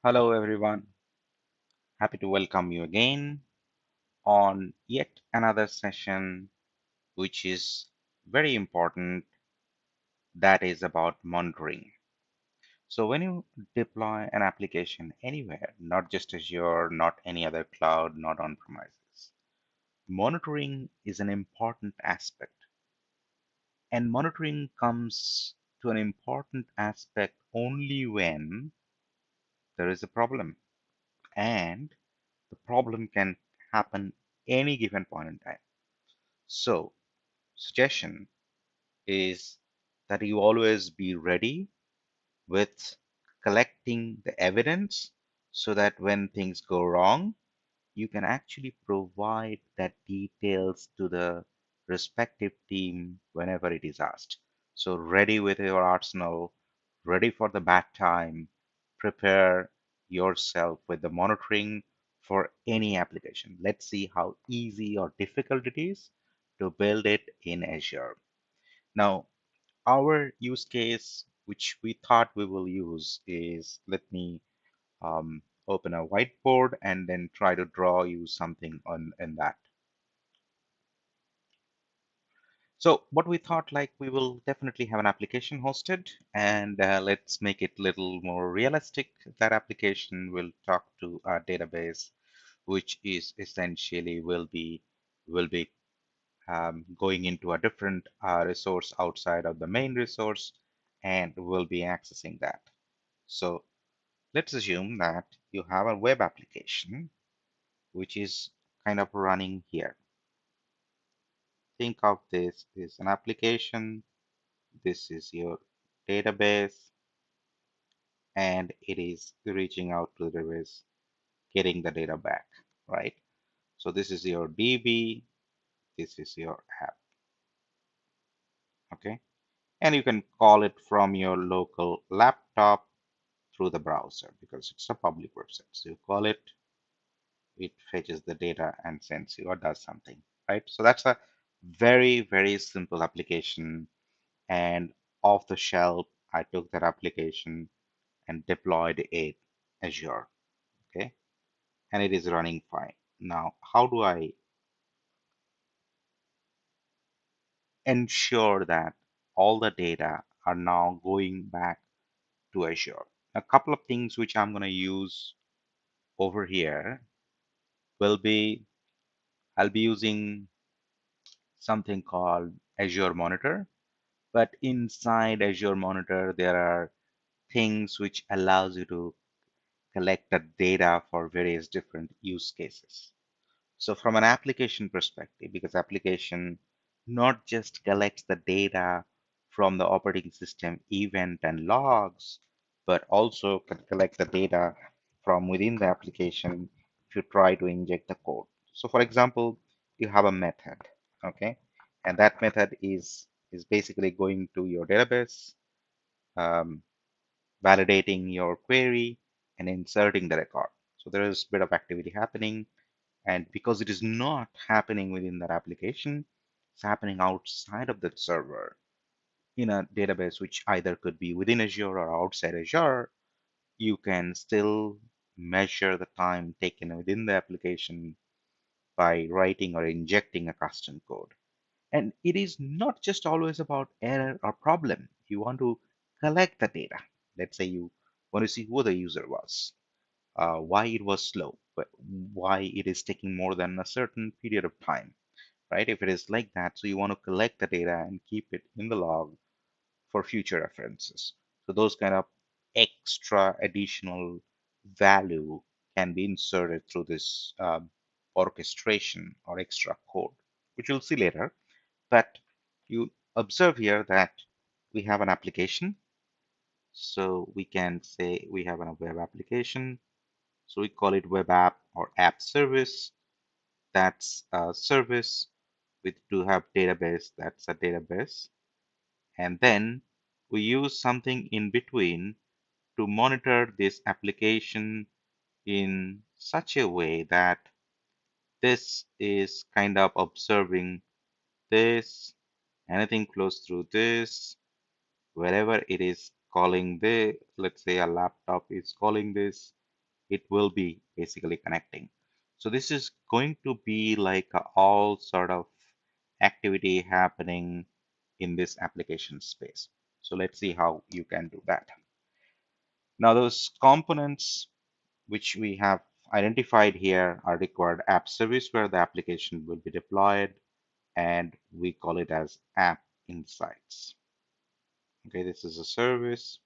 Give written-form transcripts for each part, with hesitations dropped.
Hello, everyone. Happy to welcome you again on yet another session, which is very important, that is about monitoring. So, when you deploy an application anywhere, not just Azure, not any other cloud, not on premises, monitoring is an important aspect. And monitoring comes to an important aspect only when there is a problem. And the problem can happen any given point in time. So, suggestion is that you always be ready with collecting the evidence so that when things go wrong, you can actually provide that details to the respective team whenever it is asked. So ready with your arsenal, ready for the bad time, prepare yourself with the monitoring for any application. Let's see how easy or difficult it is to build it in Azure. Now, our use case, which we thought we will use, is let me open a whiteboard and then try to draw you something on in that. So what we thought, like, we will definitely have an application hosted, and let's make it a little more realistic. That application will talk to our database, which is essentially will be going into a different resource outside of the main resource, and we'll be accessing that. So let's assume that you have a web application which is kind of running here. Think of this as an application. This is your database, and it is reaching out to the database, getting the data back, right? So this is your DB, this is your app, okay? And you can call it from your local laptop through the browser because it's a public website. So you call it, it fetches the data and sends you or does something, right? So that's a very, very simple application. And off the shelf, I took that application and deployed it Azure, okay? And it is running fine. Now, how do I ensure that all the data are now going back to Azure? A couple of things which I'm going to use over here will be, I'll be using something called Azure Monitor. But inside Azure Monitor, there are things which allows you to collect the data for various different use cases. So from an application perspective, because application not just collects the data from the operating system event and logs, but also can collect the data from within the application if you try to inject the code. So for example, you have a method, okay? And that method is basically going to your database, um, validating your query and inserting the record. So there is a bit of activity happening. And because it is not happening within that application, it's happening outside of that server in a database, which either could be within Azure or outside Azure, you can still measure the time taken within the application by writing or injecting a custom code. And it is not just always about error or problem. You want to collect the data. Let's say you want to see who the user was, why it was slow, but why it is taking more than a certain period of time, right? If it is like that, so you want to collect the data and keep it in the log for future references. So those kind of extra additional value can be inserted through this orchestration or extra code, which you'll see later. But you observe here that we have an application. So we can say we have a web application. So we call it web app or app service. That's a service. We do have database. That's a database. And then we use something in between to monitor this application in such a way that this is kind of observing this, anything close through this, wherever it is calling the, let's say a laptop is calling this, it will be basically connecting. So this is going to be like all sort of activity happening in this application space. So let's see how you can do that. Now those components which we have identified here are required app service where the application will be deployed, and we call it as app insights. Okay, this is a service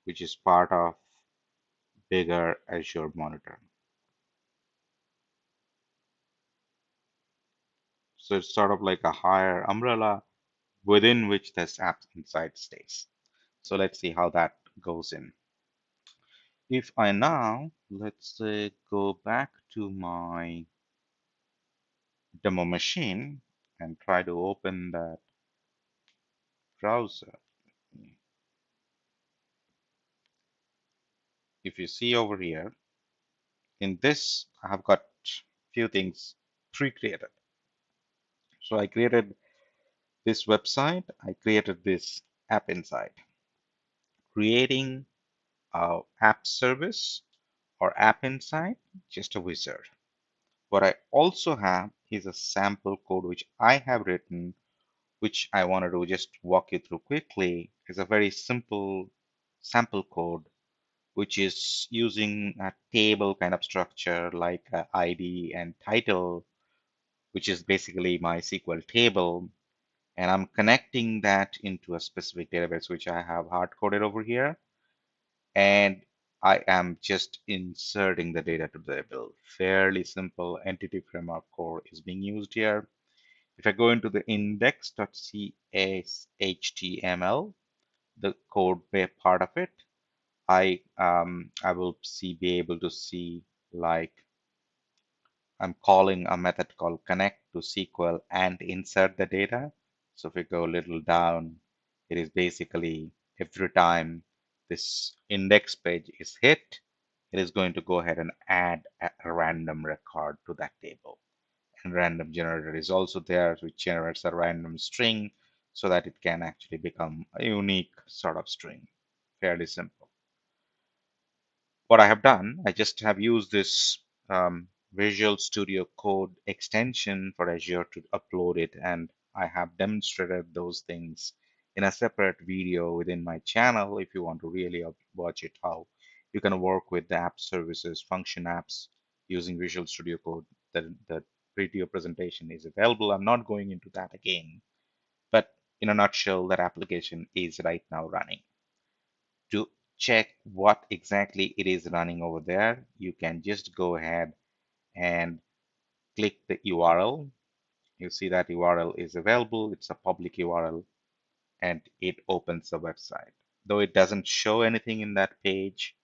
which is part of bigger Azure monitor. So it's sort of like a higher umbrella within which this app insight stays. So let's see how that goes in. If I now, let's say, go back to my demo machine and try to open that browser. If you see over here, in this, I have got few things pre-created. So I created this website, I created this app insight. Creating a app service or app insight, just a wizard. What I also have is a sample code which I have written, which I wanted to just walk you through quickly. It's a very simple sample code, which is using a table kind of structure like a ID and title, which is basically my SQL table. And I'm connecting that into a specific database, which I have hard coded over here. And I am just inserting the data to the table. Fairly simple entity framework core is being used here. If I go into the index.cshtml, the code part of it, I will be able to see like I'm calling a method called connect to SQL and insert the data. So if we go a little down, it is basically every time this index page is hit, it is going to go ahead and add a random record to that table. And random generator is also there, which generates a random string so that it can actually become a unique sort of string. Fairly simple. What I have done, I just have used this Visual Studio Code extension for Azure to upload it, and I have demonstrated those things in a separate video within my channel if you want to really watch it, how you can work with the app services, function apps using Visual Studio Code. The video presentation is available. I'm not going into that again, but in a nutshell, that application is right now running. To check what exactly it is running over there, you can just go ahead and click the URL. You see that URL is available. It's a public URL and it opens the website. Though it doesn't show anything in that page,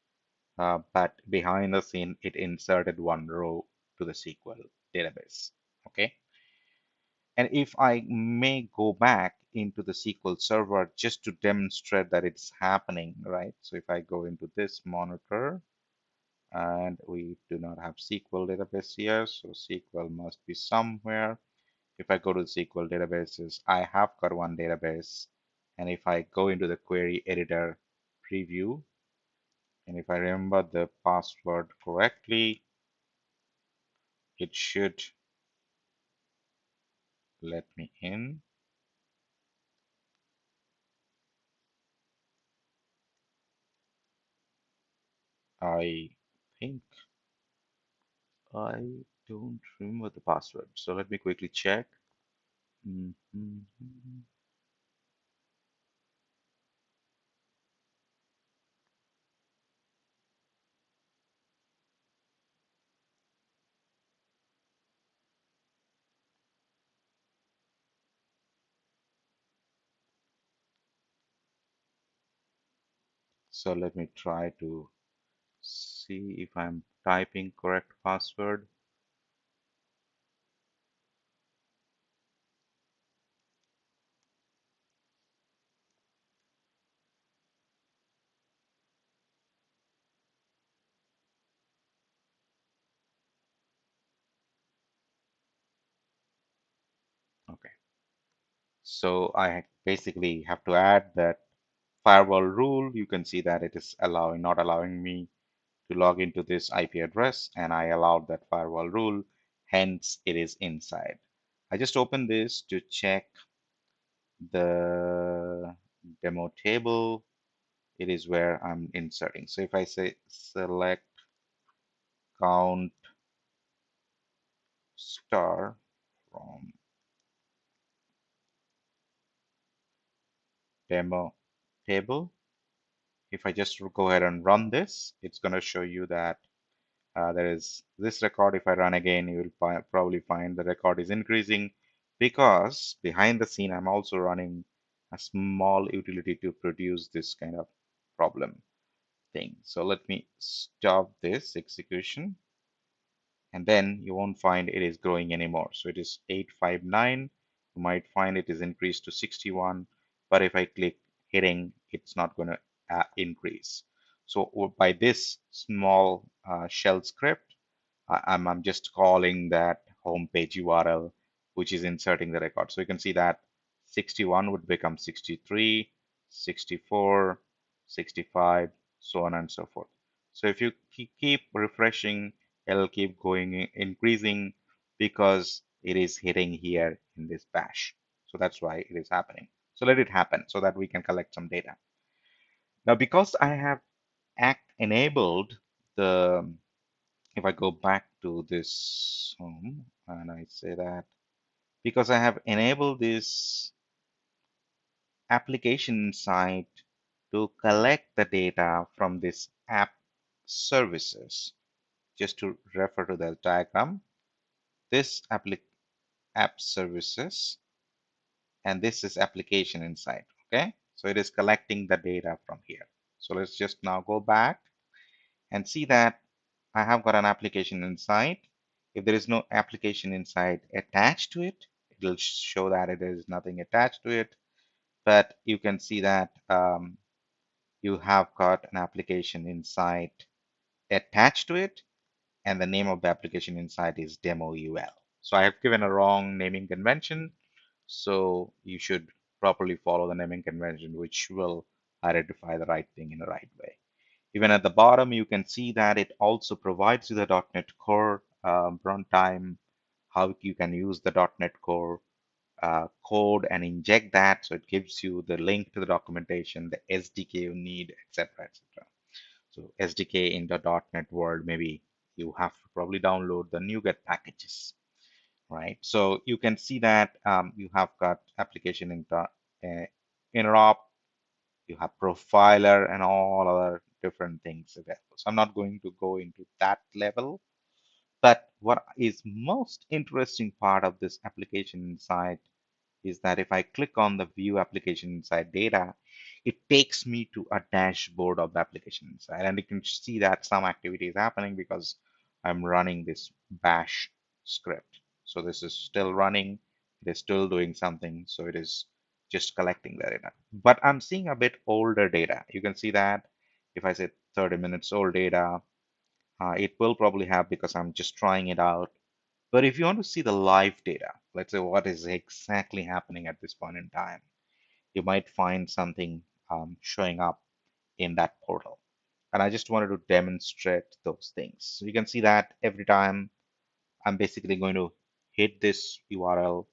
but behind the scene, it inserted one row to the SQL database. Okay. And if I may go back into the SQL Server just to demonstrate that it's happening, right? So if I go into this monitor, and we do not have SQL database here, so SQL must be somewhere. If I go to SQL databases, I have got one database, and if I go into the query editor preview, and if I remember the password correctly, it should let me in. I think I don't remember the password, so let me quickly check. Mhm. So let me try to see if I'm typing correct password. Okay. So I basically have to add that firewall rule, you can see that it is not allowing me to log into this IP address, and I allowed that firewall rule, hence it is inside. I just opened this to check the demo table. It is where I'm inserting. So if I say select count star from demo table, if I just go ahead and run this, it's going to show you that there is this record. If I run again, you will probably find the record is increasing because behind the scene, I'm also running a small utility to produce this kind of problem thing. So let me stop this execution, and then you won't find it is growing anymore. So it is 859. You might find it is increased to 61, but if I click hitting, it's not going to increase. So by this small shell script, I'm just calling that homepage URL, which is inserting the record. So you can see that 61 would become 63, 64, 65, so on and so forth. So if you keep refreshing, it'll keep going, increasing because it is hitting here in this bash. So that's why it is happening. So let it happen so that we can collect some data. Now, because I have act enabled the if I go back to this home and I say that because I have enabled this application site to collect the data from this app services, just to refer to the diagram, this app services, and this is application insight. Okay, so it is collecting the data from here. So let's just now go back and see that I have got an application inside. If there is no application inside attached to it, it will show that it is nothing attached to it. But you can see that you have got an application inside attached to it, and the name of the application inside is demo UL. So I have given a wrong naming convention. So you should properly follow the naming convention, which will identify the right thing in the right way. Even at the bottom, you can see that it also provides you the .NET Core runtime, how you can use the .NET Core code and inject that. So it gives you the link to the documentation, the SDK you need, etc., etc. So SDK in the .NET world, maybe you have to probably download the NuGet packages, right? So you can see that you have got application in interop, you have profiler and all other different things available. So I'm not going to go into that level, but what is most interesting part of this application insight is that if I click on the view application inside data, it takes me to a dashboard of the application inside, and you can see that some activity is happening because I'm running this bash script. So this is still running, it is still doing something, so it is just collecting the data. But I'm seeing a bit older data. You can see that if I say 30 minutes old data, it will probably have because I'm just trying it out. But if you want to see the live data, let's say what is exactly happening at this point in time, you might find something showing up in that portal. And I just wanted to demonstrate those things. So you can see that every time I'm basically going to hit this URL,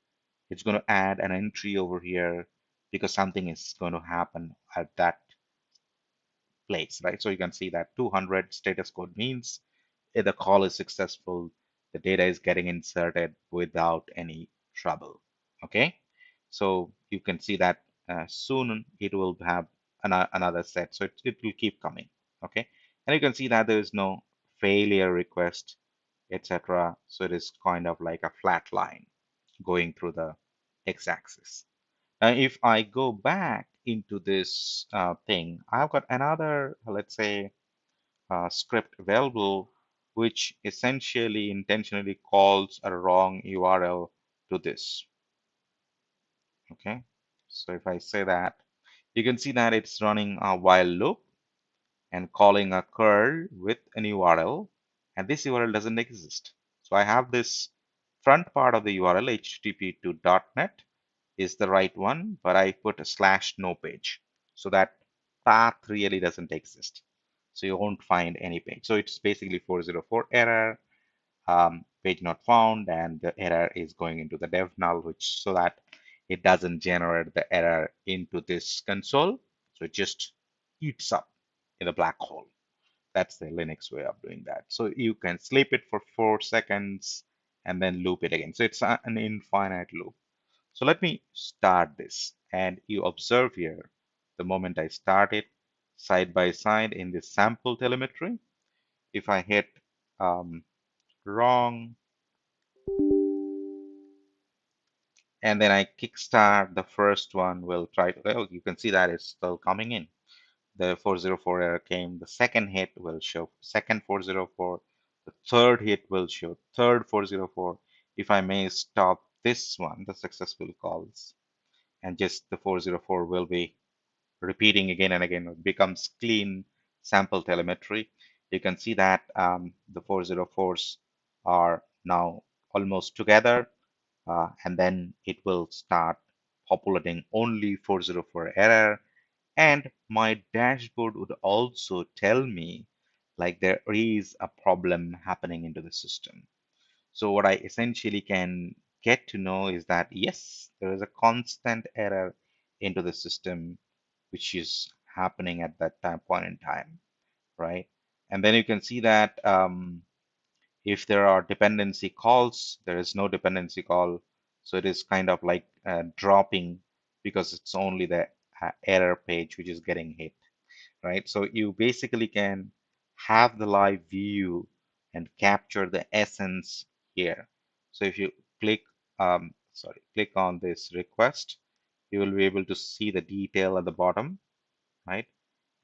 it's going to add an entry over here because something is going to happen at that place, right? So you can see that 200 status code means if the call is successful, the data is getting inserted without any trouble. Okay, so you can see that soon it will have another set, so it will keep coming. Okay, and you can see that there is no failure request, etc. So it is kind of like a flat line going through the x-axis. Now, if I go back into this thing, I've got another, let's say, script available, which essentially intentionally calls a wrong URL to this. Okay, so if I say that, you can see that it's running a while loop and calling a curl with an URL, and this URL doesn't exist. So I have this front part of the URL, http to .NET is the right one, but I put a slash no page so that path really doesn't exist. So you won't find any page. So it's basically 404 error, page not found, and the error is going into the dev null, which so that it doesn't generate the error into this console. So it just eats up in the black hole. That's the Linux way of doing that. So you can sleep it for 4 seconds and then loop it again. So it's an infinite loop. So let me start this, and you observe here the moment I start it side by side in this sample telemetry. If I hit wrong and then I kickstart, the first one will try to, well, you can see that it's still coming in. The 404 error came. The second hit will show second 404. The third hit will show third 404. If I may stop this one, the successful calls, and just the 404 will be repeating again and again. It becomes clean sample telemetry. You can see that the 404s are now almost together, and then it will start populating only 404 error, and my dashboard would also tell me like there is a problem happening into the system. So what I essentially can get to know is that yes, there is a constant error into the system which is happening at that time point in time, right? And then you can see that if there are dependency calls, there is no dependency call. So it is kind of like dropping because it's only the error page which is getting hit, right? So you basically can have the live view and capture the essence here. So if you click, click on this request, you will be able to see the detail at the bottom, right?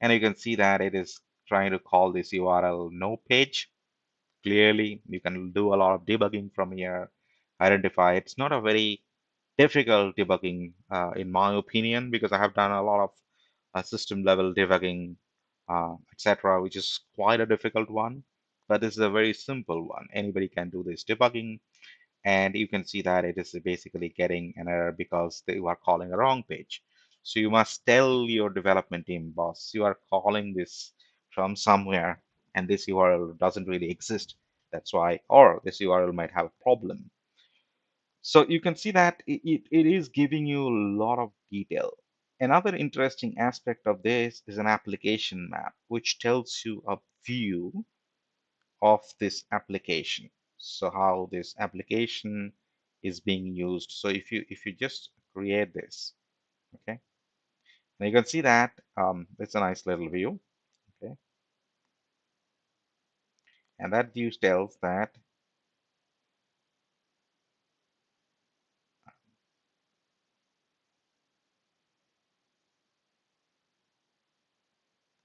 And you can see that it is trying to call this URL no page. Clearly, you can do a lot of debugging from here, identify. It's not a very difficult debugging, in my opinion, because I have done a lot of system level debugging, etc., which is quite a difficult one. But this is a very simple one. Anybody can do this debugging, and you can see that it is basically getting an error because you are calling a wrong page. So you must tell your development team, boss, you are calling this from somewhere, and this URL doesn't really exist. That's why, or this URL might have a problem. So you can see that it is giving you a lot of detail. Another interesting aspect of this is an application map, which tells you a view of this application. So how this application is being used. So if you just create this, okay, now you can see that it's a nice little view, okay, and that view tells that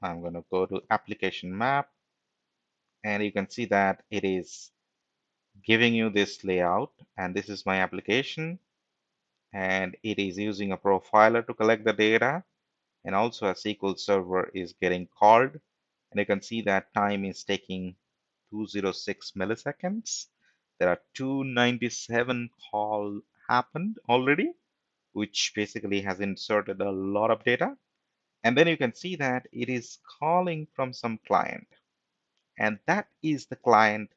I'm going to go to application map, and you can see that it is giving you this layout, and this is my application, and it is using a profiler to collect the data, and also a SQL server is getting called, and you can see that time is taking 206 milliseconds. There are 297 call happened already, which basically has inserted a lot of data. And then you can see that it is calling from some client, and that is the client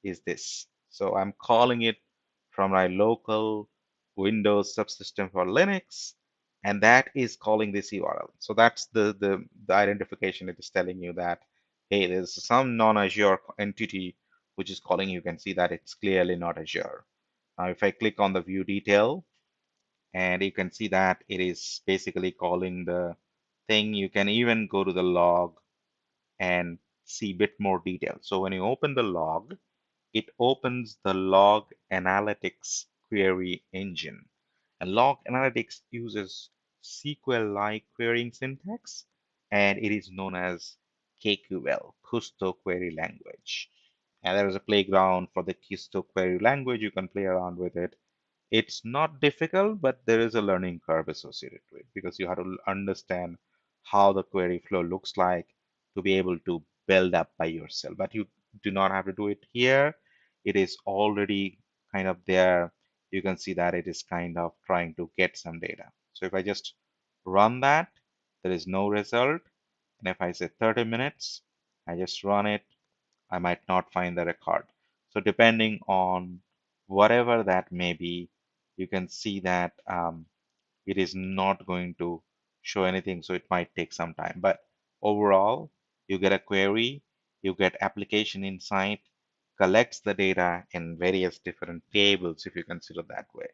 is this. So I'm calling it from my local Windows subsystem for Linux, and that is calling this URL. So that's the identification. It is telling you that, hey, there's some non-Azure entity which is calling. You can see that it's clearly not Azure. Now, if I click on the view detail, and you can see that it is basically calling the thing. You can even go to the log and see a bit more detail. So when you open the log, it opens the log analytics query engine. And log analytics uses SQL-like querying syntax, and it is known as KQL, Kusto Query Language. And there is a playground for the Kusto Query Language. You can play around with it. It's not difficult, but there is a learning curve associated to it because you have to understand how the query flow looks like to be able to build up by yourself. But you do not have to do it here. It is already kind of there. You can see that it is kind of trying to get some data. So if I just run that, there is no result. And if I say 30 minutes, I just run it, I might not find the record. So depending on whatever that may be, you can see that it is not going to show anything, so it might take some time. But overall, you get a query, you get application insight, collects the data in various different tables if you consider that way.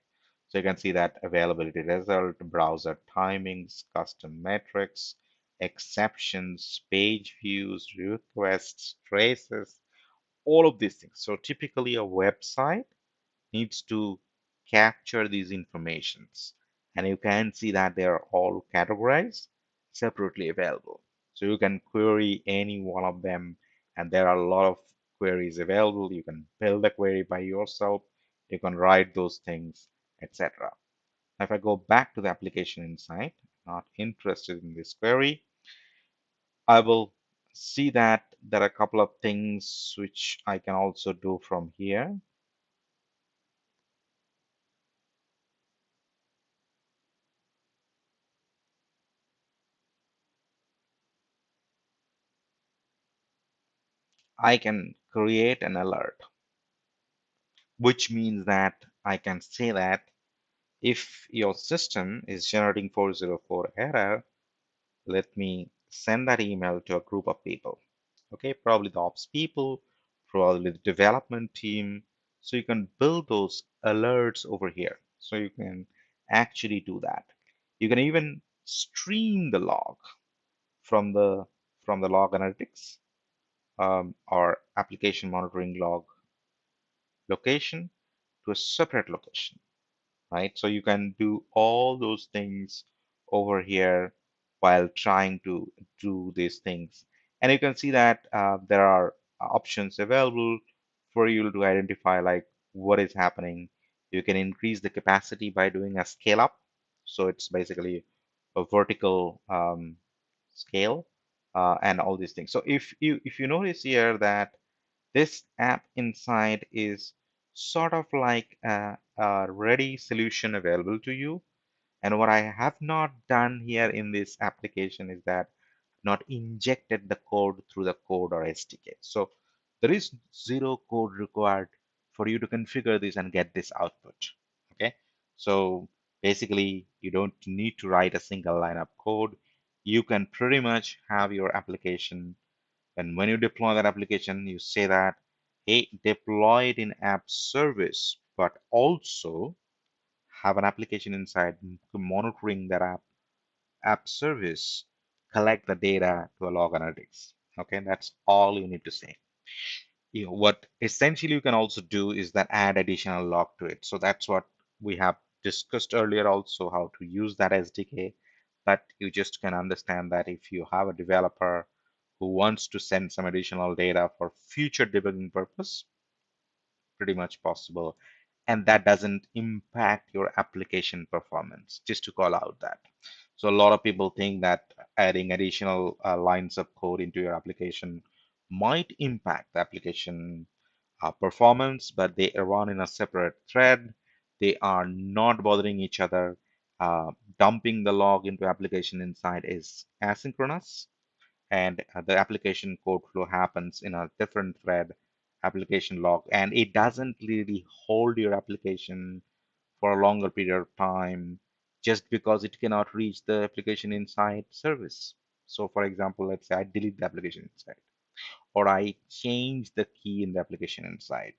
So you can see that availability result, browser timings, custom metrics, exceptions, page views, requests, traces, all of these things. So typically a website needs to capture these informations, and you can see that they are all categorized, separately available. So you can query any one of them, and there are a lot of queries available. You can build a query by yourself, you can write those things, etc. If I go back to the application insight, not interested in this query, I will see that there are a couple of things which I can also do from here. I can create an alert, which means that I can say that if your system is generating 404 error, let me send that email to a group of people. Okay, probably the ops people, probably the development team. So you can build those alerts over here. So you can actually do that. You can even stream the log from the log analytics or application monitoring log location to a separate location, right? So you can do all those things over here while trying to do these things. And you can see that there are options available for you to identify like what is happening. You can increase the capacity by doing a scale up. So it's basically a vertical scale and all these things. So if you notice here that this app inside is sort of like a ready solution available to you. And what I have not done here in this application is that not injected the code through the code or SDK. So there is zero code required for you to configure this and get this output. Okay. So basically, you don't need to write a single line of code. You can pretty much have your application, and when you deploy that application, you say that, hey, deploy it in app service, but also have an application inside monitoring that app service, collect the data to a log analytics. Okay, that's all you need to say. What essentially you can also do is that add additional log to it. So that's what we have discussed earlier also, how to use that SDK. But you just can understand that if you have a developer who wants to send some additional data for future debugging purpose, pretty much possible. And that doesn't impact your application performance, just to call out that. So a lot of people think that adding additional lines of code into your application might impact the application performance, but they run in a separate thread. They are not bothering each other. Dumping the log into application inside is asynchronous, and the application code flow happens in a different thread, application log, and it doesn't really hold your application for a longer period of time just because it cannot reach the application inside service. So for example, let's say I delete the application inside, or I change the key in the application inside,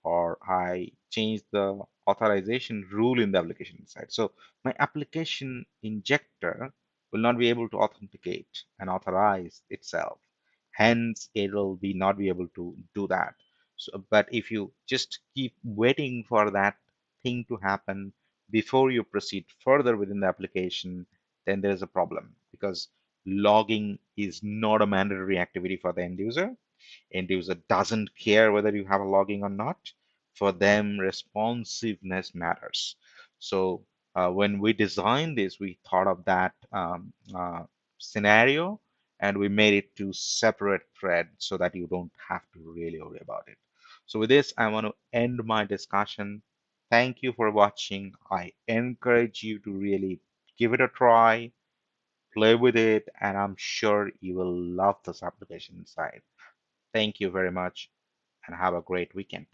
or I change the authorization rule in the application side. So my application injector will not be able to authenticate and authorize itself. Hence, it will be not be able to do that. So, but if you just keep waiting for that thing to happen before you proceed further within the application, then there's a problem because logging is not a mandatory activity for the end user. End user doesn't care whether you have a logging or not. For them, responsiveness matters. So when we designed this, we thought of that scenario, and we made it to separate thread so that you don't have to really worry about it. So with this, I want to end my discussion. Thank you for watching. I encourage you to really give it a try, play with it, and I'm sure you will love this application inside. Thank you very much and have a great weekend.